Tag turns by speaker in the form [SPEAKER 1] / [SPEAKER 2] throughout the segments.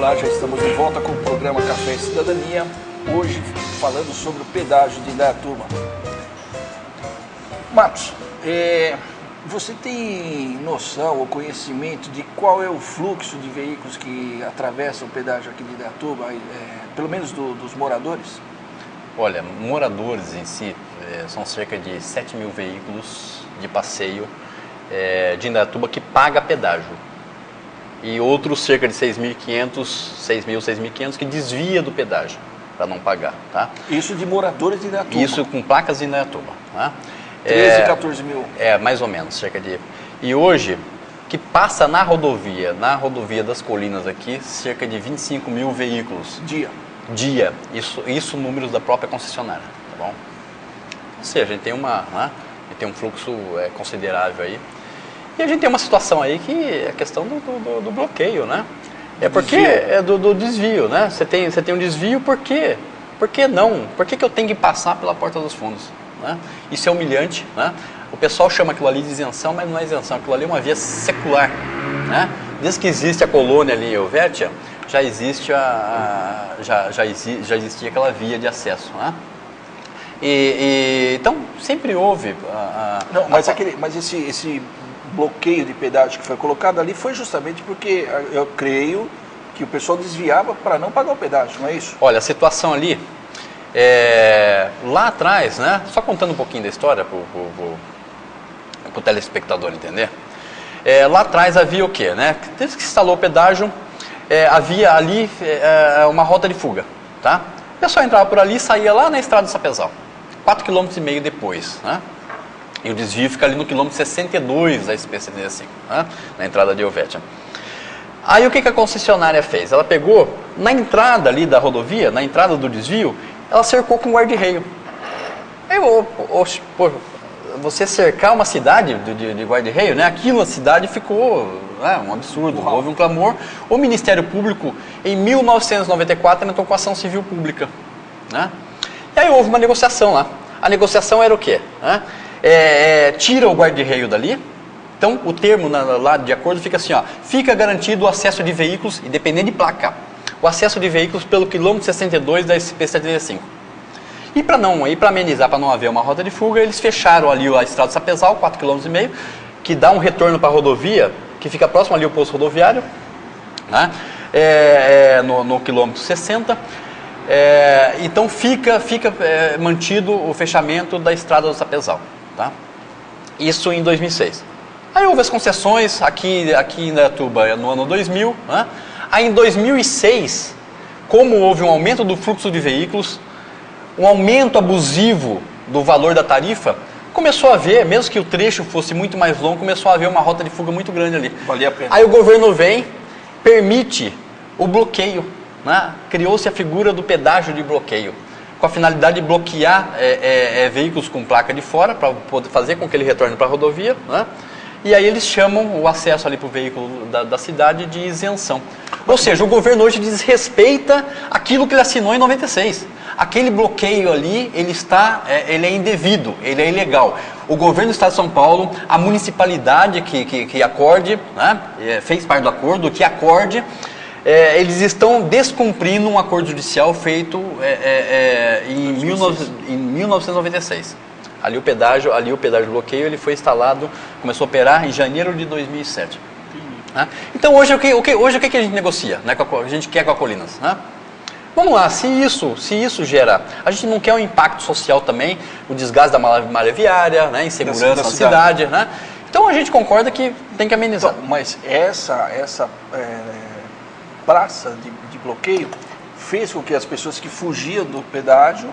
[SPEAKER 1] Olá, já estamos de volta com o programa Café e Cidadania, hoje falando sobre o pedágio de Indaiatuba. Marcos, você tem noção ou conhecimento de qual é o fluxo de veículos que atravessam o pedágio aqui de Indaiatuba, pelo menos dos moradores?
[SPEAKER 2] Olha, moradores em si, são cerca de 7 mil veículos de passeio de Indaiatuba que paga pedágio. E outros cerca de 6.500 que desvia do pedágio para não pagar, tá?
[SPEAKER 1] Isso de moradores de Indaiatuba?
[SPEAKER 2] Isso com placas de Indaiatuba, tá?
[SPEAKER 1] 13, 14 mil?
[SPEAKER 2] Mais ou menos, cerca de... E hoje, que passa na rodovia das colinas aqui, cerca de 25 mil veículos. Dia. Isso números da própria concessionária, tá bom? Ou seja, a gente tem um fluxo considerável aí. E a gente tem uma situação aí que é a questão do bloqueio, né? Porque é do desvio, né? Você tem um desvio, por quê? Por que não? Por que eu tenho que passar pela porta dos fundos? Né? Isso é humilhante, né? O pessoal chama aquilo ali de isenção, mas não é isenção, aquilo ali é uma via secular, né? Desde que existe a colônia ali em Helvétia, já existe já existia aquela via de acesso, né? Então sempre houve
[SPEAKER 1] mas esse bloqueio de pedágio que foi colocado ali foi justamente porque eu creio que o pessoal desviava para não pagar o pedágio, não é isso?
[SPEAKER 2] Olha, a situação ali, lá atrás, né, só contando um pouquinho da história para o telespectador entender, lá atrás havia o quê? Né? Desde que se instalou o pedágio, havia ali uma rota de fuga, tá? O pessoal entrava por ali e saía lá na estrada do Sapezal, 4,5 km depois, né? E o desvio fica ali no quilômetro 62 da SP-75, né? Na entrada de Helvétia. Aí o que a concessionária fez? Ela pegou, na entrada ali da rodovia, na entrada do desvio, ela cercou com guarda-reio. Aí, você cercar uma cidade de guarda-reio, né? Aquilo, a cidade ficou um absurdo, houve um clamor. O Ministério Público, em 1994, entrou com ação civil pública, né? E aí houve uma negociação lá. A negociação era o quê? Tira o guarda-reio dali. Então, o termo lá de acordo fica assim, ó, fica garantido o acesso de veículos, independente de placa, o acesso de veículos pelo quilômetro 62 da SP-75. E para amenizar, para não haver uma rota de fuga, eles fecharam ali a estrada do Sapezal, 4,5 km, que dá um retorno para a rodovia, que fica próximo ali ao posto rodoviário, né? No quilômetro 60. Então fica mantido o fechamento da estrada do Sapezal, tá? Isso em 2006. Aí houve as concessões aqui em Indaiatuba no ano 2000, né? Aí em 2006, como houve um aumento do fluxo de veículos, um aumento abusivo do valor da tarifa, começou a haver, mesmo que o trecho fosse muito mais longo, começou a haver uma rota de fuga muito grande ali.
[SPEAKER 1] Valia a pena.
[SPEAKER 2] Aí o governo vem, permite o bloqueio, né? Criou-se a figura do pedágio de bloqueio, com a finalidade de bloquear veículos com placa de fora, para poder fazer com que ele retorne para a rodovia, né? E aí eles chamam o acesso ali para o veículo da cidade de isenção. Ou seja, o governo hoje desrespeita aquilo que ele assinou em 96. Aquele bloqueio ali, ele é indevido, ele é ilegal. O governo do Estado de São Paulo, a municipalidade que acorde, né, fez parte do acordo, que acorde, eles estão descumprindo um acordo judicial feito em 1996. Ali o pedágio de bloqueio ele foi instalado, começou a operar em janeiro de 2007. Né? Então hoje o que a gente negocia, né, a gente quer com a Colinas? Né? Vamos lá, se isso gera, a gente não quer um impacto social também, o desgaste da malha viária, né, insegurança na cidade, né? Então a gente concorda que tem que amenizar.
[SPEAKER 1] Então, mas essa praça de bloqueio fez com que as pessoas que fugiam do pedágio,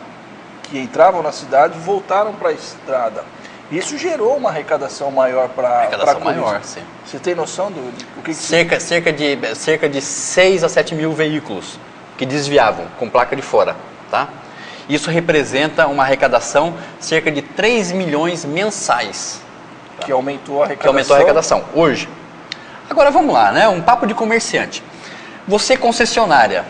[SPEAKER 1] que entravam na cidade, voltaram para a estrada. Isso gerou uma arrecadação maior para a Colinas.
[SPEAKER 2] Sim.
[SPEAKER 1] Você tem noção do que
[SPEAKER 2] cerca de 6 a 7 mil veículos que desviavam com placa de fora, tá? Isso representa uma arrecadação cerca de 3 milhões mensais. Tá?
[SPEAKER 1] Que aumentou a arrecadação.
[SPEAKER 2] Que aumentou a arrecadação hoje. Agora vamos lá, né? Um papo de comerciante. Você concessionária,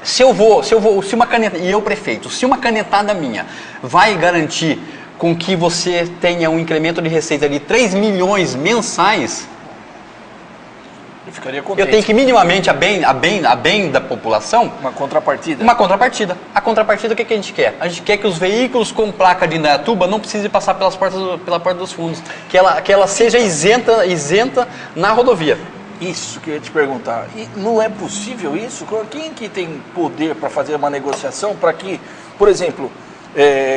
[SPEAKER 2] se uma caneta, e eu prefeito, se uma canetada minha vai garantir com que você tenha um incremento de receita de 3 milhões mensais,
[SPEAKER 1] Eu ficaria contente.
[SPEAKER 2] Eu tenho que minimamente, a bem da população...
[SPEAKER 1] Uma contrapartida.
[SPEAKER 2] Uma contrapartida. A contrapartida, o que a gente quer? A gente quer que os veículos com placa de Indaiatuba não precisem passar pela porta dos fundos. Que ela seja isenta na rodovia.
[SPEAKER 1] Isso que eu ia te perguntar. E não é possível isso? Quem que tem poder para fazer uma negociação para que, por exemplo,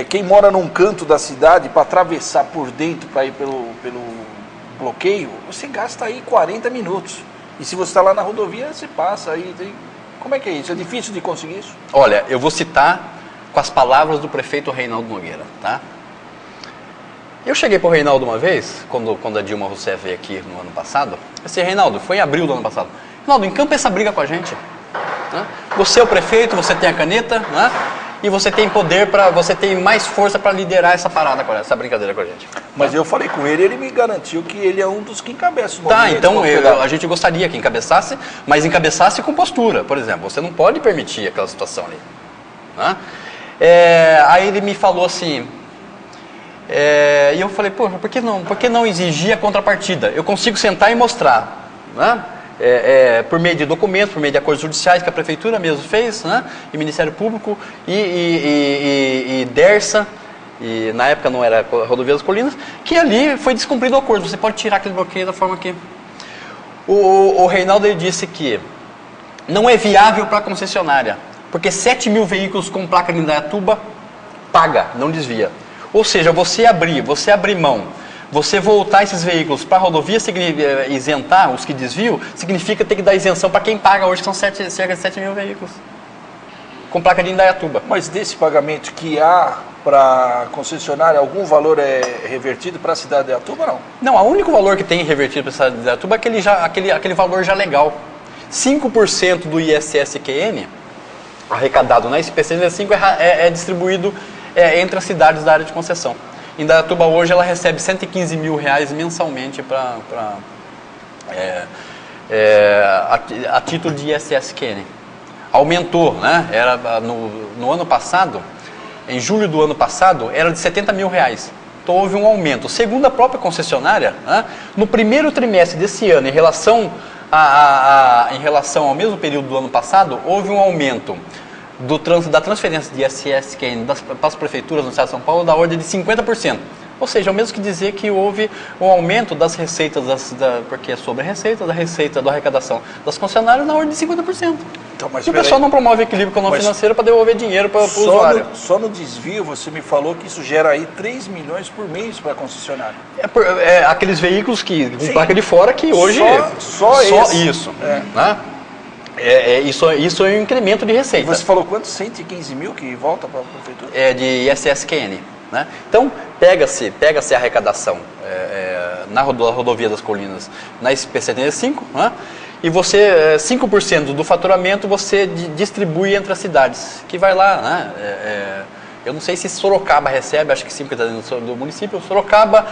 [SPEAKER 1] quem mora num canto da cidade para atravessar por dentro para ir pelo bloqueio, você gasta aí 40 minutos. E se você está lá na rodovia, você passa aí. Como é que é isso? É difícil de conseguir isso?
[SPEAKER 2] Olha, eu vou citar com as palavras do prefeito Reinaldo Nogueira, tá? Eu cheguei para o Reinaldo uma vez, quando a Dilma Rousseff veio aqui no ano passado. Eu disse, Reinaldo, foi em abril do ano passado. Reinaldo, encampa essa briga com a gente. Né? Você é o prefeito, você tem a caneta, né? E você tem poder você tem mais força para liderar essa parada, essa brincadeira com a gente.
[SPEAKER 1] Mas eu falei com ele me garantiu que ele é um dos que encabeça o movimento.
[SPEAKER 2] Tá, então a gente gostaria que encabeçasse, mas encabeçasse com postura. Por exemplo, você não pode permitir aquela situação ali. Né? Aí ele me falou assim, e eu falei, pô, por que não exigir a contrapartida? Eu consigo sentar e mostrar, né? Por meio de documentos, por meio de acordos judiciais que a prefeitura mesmo fez, né? E Ministério Público e DERSA, e na época não era Rodovia das Colinas, que ali foi descumprido o acordo. Você pode tirar aquele bloqueio da forma que... O Reinaldo ele disse que não é viável para a concessionária, porque 7 mil veículos com placa de Indaiatuba paga, não desvia. Ou seja, você abrir mão, você voltar esses veículos para a rodovia, isentar os que desviam, significa ter que dar isenção para quem paga hoje, que são cerca de 7 mil veículos com placa de Indaiatuba.
[SPEAKER 1] Mas desse pagamento que há para a concessionária, algum valor é revertido para a cidade de Indaiatuba, não? Não,
[SPEAKER 2] o único valor que tem revertido para a cidade de Indaiatuba é aquele valor já legal. 5% do ISSQN, arrecadado na SPC-5, é distribuído entre as cidades da área de concessão. Indaiatuba hoje ela recebe R$115 mil mensalmente a título de ISSQN. Aumentou, né? Era no ano passado, em julho do ano passado, era de R$70 mil. Então houve um aumento. Segundo a própria concessionária, né, no primeiro trimestre desse ano, em relação ao mesmo período do ano passado, houve um aumento da transferência de ISSQN para as prefeituras no estado de São Paulo da ordem de 50%. Ou seja, é o mesmo que dizer que houve um aumento das receitas, porque é sobre a receita da arrecadação das concessionárias na ordem de 50%. Então, e o pessoal não promove equilíbrio econômico-financeiro para devolver dinheiro para o usuário.
[SPEAKER 1] Só no desvio você me falou que isso gera aí 3 milhões por mês para a concessionária.
[SPEAKER 2] Aqueles veículos com placa de fora que hoje...
[SPEAKER 1] Só
[SPEAKER 2] isso. Né? Isso é um incremento de receita.
[SPEAKER 1] E você falou quanto? 115 mil que volta para a prefeitura?
[SPEAKER 2] De ISSQN. Né? Então, pega-se a arrecadação na rodovia das Colinas, na SP-75, né? E você, 5% do faturamento você distribui entre as cidades, que vai lá, né? Eu não sei se Sorocaba recebe, acho que sim, porque está dentro do município. Sorocaba,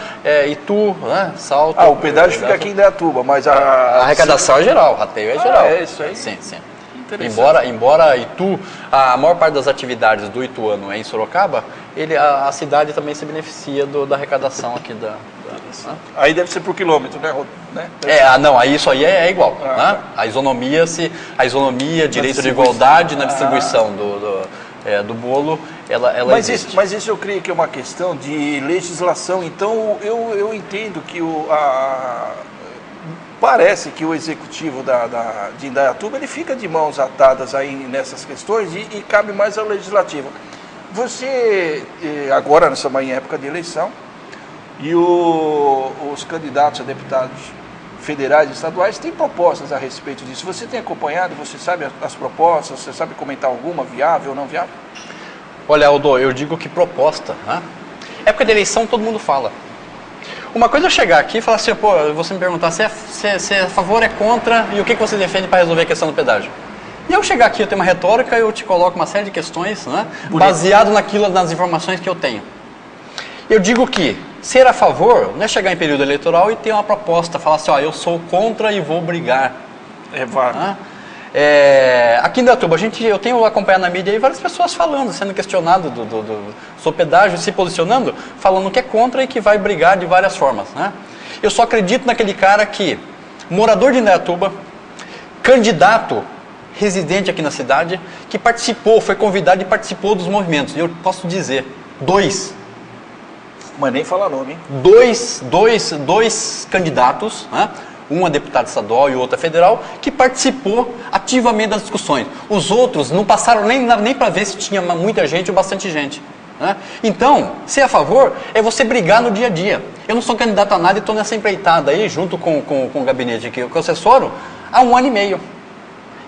[SPEAKER 2] Itu, né? Salto.
[SPEAKER 1] O pedágio fica aqui em Indaiatuba, mas
[SPEAKER 2] a arrecadação é geral, rateio é geral.
[SPEAKER 1] É isso aí?
[SPEAKER 2] Sim. Embora Itu, a maior parte das atividades do ituano é em Sorocaba, a cidade também se beneficia da arrecadação aqui da...
[SPEAKER 1] Aí deve ser por quilômetro, né?
[SPEAKER 2] Aí isso aí é igual. Né? Tá. A isonomia, direito de igualdade na distribuição do bolo, ela existe.
[SPEAKER 1] Mas isso eu creio que é uma questão de legislação. Então eu entendo que parece que o executivo de Indaiatuba ele fica de mãos atadas aí nessas questões e cabe mais ao legislativo. Você, agora nessa manhã, época de eleição, e os candidatos a deputados federais e estaduais têm propostas a respeito disso. Você tem acompanhado, você sabe as propostas, você sabe comentar alguma, viável ou não viável?
[SPEAKER 2] Olha, Aldo, eu digo que proposta, né? Época de eleição todo mundo fala. Uma coisa é eu chegar aqui e falar assim, você me perguntar se é a favor, é contra, e o que você defende para resolver a questão do pedágio. E eu chegar aqui, eu tenho uma retórica, eu te coloco uma série de questões, né, baseado nas informações que eu tenho. Eu digo que ser a favor não é chegar em período eleitoral e ter uma proposta, falar assim, eu sou contra e vou brigar.
[SPEAKER 1] Né?
[SPEAKER 2] Aqui em Indaiatuba, eu tenho acompanhado na mídia aí várias pessoas falando, sendo questionado sobre pedágio, se posicionando, falando que é contra e que vai brigar de várias formas. Né? Eu só acredito naquele cara que, morador de Indaiatuba, candidato residente aqui na cidade que participou, foi convidado e participou dos movimentos. E eu posso dizer, dois.
[SPEAKER 1] Mas nem falar nome, hein?
[SPEAKER 2] Dois candidatos, né? Um a deputado estadual e o outro a federal, que participou ativamente das discussões. Os outros não passaram nem para ver se tinha muita gente ou bastante gente. Né? Então, ser a favor é você brigar no dia a dia. Eu não sou candidato a nada e estou nessa empreitada aí, junto com o gabinete que eu assessoro, há 1 ano e meio.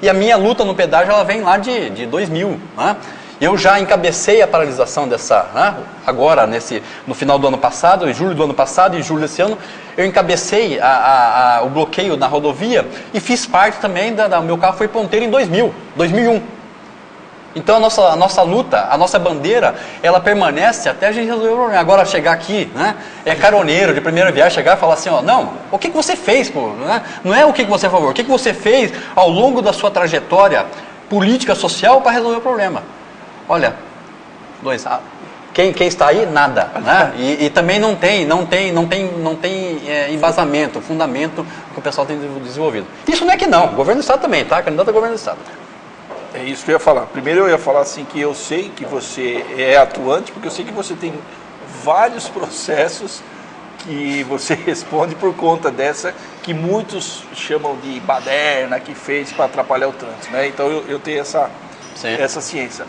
[SPEAKER 2] E a minha luta no pedágio ela vem lá de 2000. Né? Eu já encabecei a paralisação dessa, né? Agora, no final do ano passado, em julho do ano passado e julho desse ano, eu encabecei o bloqueio na rodovia e fiz parte também, o meu carro foi ponteiro em 2001. Então a nossa luta, a nossa bandeira, ela permanece até a gente resolver o problema. Agora chegar aqui, né, é caroneiro de primeira viagem, chegar e falar assim, ó, não, o que você fez, pô? Não é o que você é a favor, o que você fez ao longo da sua trajetória política, social para resolver o problema. Olha, quem está aí, nada, né? E também não tem embasamento, fundamento que o pessoal tem desenvolvido. Isso não é que não, o governo do estado também, tá? Candidato a governo do estado.
[SPEAKER 1] É isso que eu ia falar. Primeiro eu ia falar assim que eu sei que você é atuante, porque eu sei que você tem vários processos que você responde por conta dessa, que muitos chamam de baderna que fez para atrapalhar o trânsito, né? Então eu tenho essa ciência.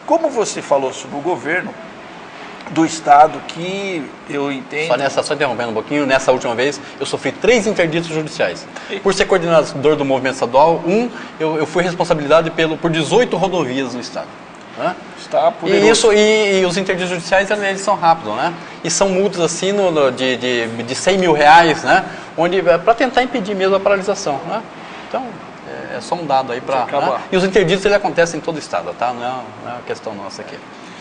[SPEAKER 1] Como você falou sobre o governo do estado, que eu entendo...
[SPEAKER 2] Só interrompendo um pouquinho, nessa última vez eu sofri 3 interditos judiciais. Por ser coordenador do movimento estadual, eu fui responsabilizado por 18 rodovias no estado. Né?
[SPEAKER 1] Está poderoso.
[SPEAKER 2] E os interditos judiciais eles são rápidos, né? E são multas assim de 100 mil reais, né? Para tentar impedir mesmo a paralisação. Né? Então... É só um dado aí para... Né? E os interditos ele acontecem em todo o estado, tá? Não é uma questão nossa aqui.